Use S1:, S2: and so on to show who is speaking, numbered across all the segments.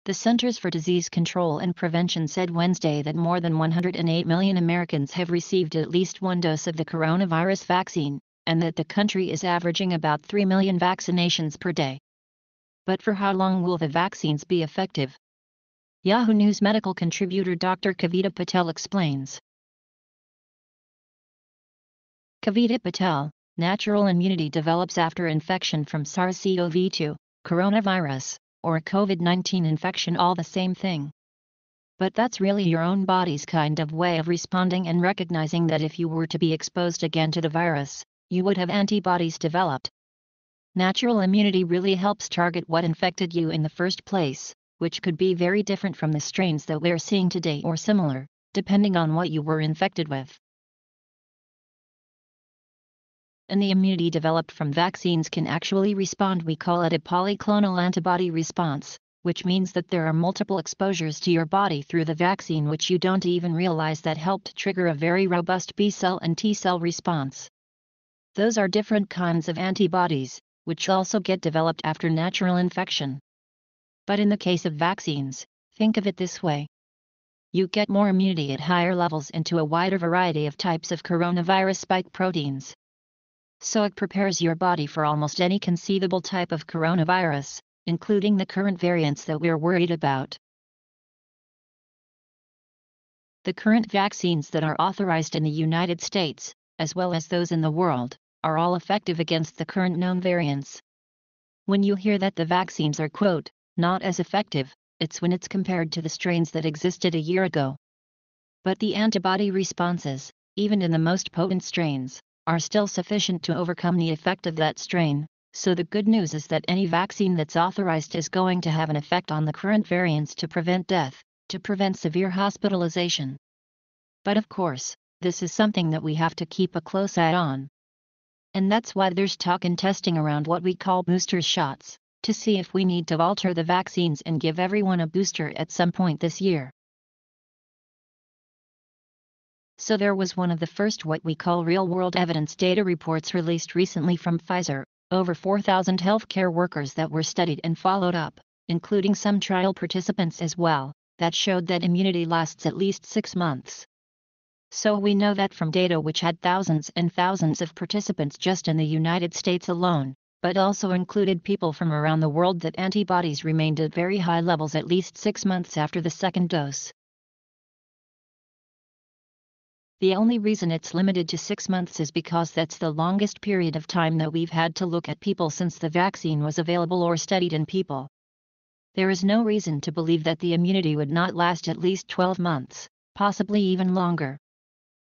S1: The Centers for Disease Control and Prevention said Wednesday that more than 108 million Americans have received at least one dose of the coronavirus vaccine, and that the country is averaging about 3 million vaccinations per day. But for how long will the vaccines be effective? Yahoo News medical contributor Dr. Kavita Patel explains. Kavita Patel, natural immunity develops after infection from SARS-CoV-2, coronavirus, or a COVID-19 infection, all the same thing. But that's really your own body's kind of way of responding and recognizing that if you were to be exposed again to the virus, you would have antibodies developed. Natural immunity really helps target what infected you in the first place, which could be very different from the strains that we're seeing today or similar, depending on what you were infected with. And the immunity developed from vaccines can actually respond. We call it a polyclonal antibody response, which means that there are multiple exposures to your body through the vaccine which you don't even realize that helped trigger a very robust B-cell and T-cell response. Those are different kinds of antibodies, which also get developed after natural infection. But in the case of vaccines, think of it this way. You get more immunity at higher levels into a wider variety of types of coronavirus spike proteins. So it prepares your body for almost any conceivable type of coronavirus, including the current variants that we're worried about. The current vaccines that are authorized in the United States, as well as those in the world, are all effective against the current known variants. When you hear that the vaccines are, quote, not as effective, it's when it's compared to the strains that existed a year ago. But the antibody responses, even in the most potent strains, are still sufficient to overcome the effect of that strain, so the good news is that any vaccine that's authorized is going to have an effect on the current variants to prevent death, to prevent severe hospitalization. But of course, this is something that we have to keep a close eye on. And that's why there's talk and testing around what we call booster shots, to see if we need to alter the vaccines and give everyone a booster at some point this year. So there was one of the first what we call real-world evidence data reports released recently from Pfizer, over 4,000 healthcare workers that were studied and followed up, including some trial participants as well, that showed that immunity lasts at least 6 months. So we know that from data which had thousands and thousands of participants just in the United States alone, but also included people from around the world, that antibodies remained at very high levels at least 6 months after the second dose. The only reason it's limited to 6 months is because that's the longest period of time that we've had to look at people since the vaccine was available or studied in people. There is no reason to believe that the immunity would not last at least 12 months, possibly even longer.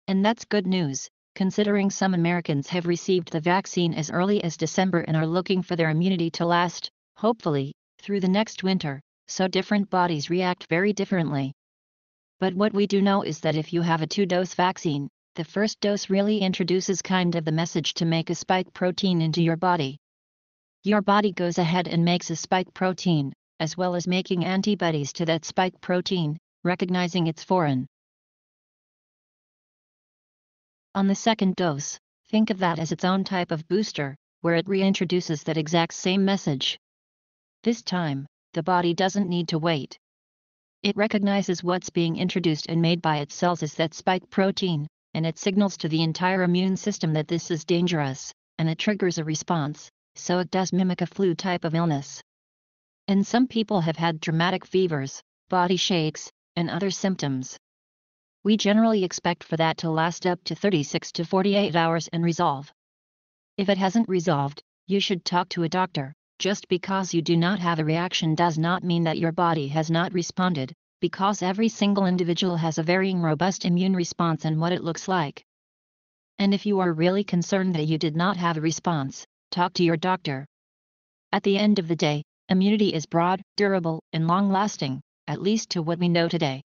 S1: And that's good news, considering some Americans have received the vaccine as early as December and are looking for their immunity to last, hopefully, through the next winter, so different bodies react very differently. But what we do know is that if you have a 2-dose vaccine, the first dose really introduces kind of the message to make a spike protein into your body. Your body goes ahead and makes a spike protein, as well as making antibodies to that spike protein, recognizing it's foreign. On the second dose, think of that as its own type of booster, where it reintroduces that exact same message. This time, the body doesn't need to wait. It recognizes what's being introduced and made by its cells as that spike protein, and it signals to the entire immune system that this is dangerous, and it triggers a response, so it does mimic a flu type of illness. And some people have had dramatic fevers, body shakes, and other symptoms. We generally expect for that to last up to 36 to 48 hours and resolve. If it hasn't resolved, you should talk to a doctor. Just because you do not have a reaction does not mean that your body has not responded, because every single individual has a varying robust immune response and what it looks like. And if you are really concerned that you did not have a response, talk to your doctor. At the end of the day, immunity is broad, durable, and long-lasting, at least to what we know today.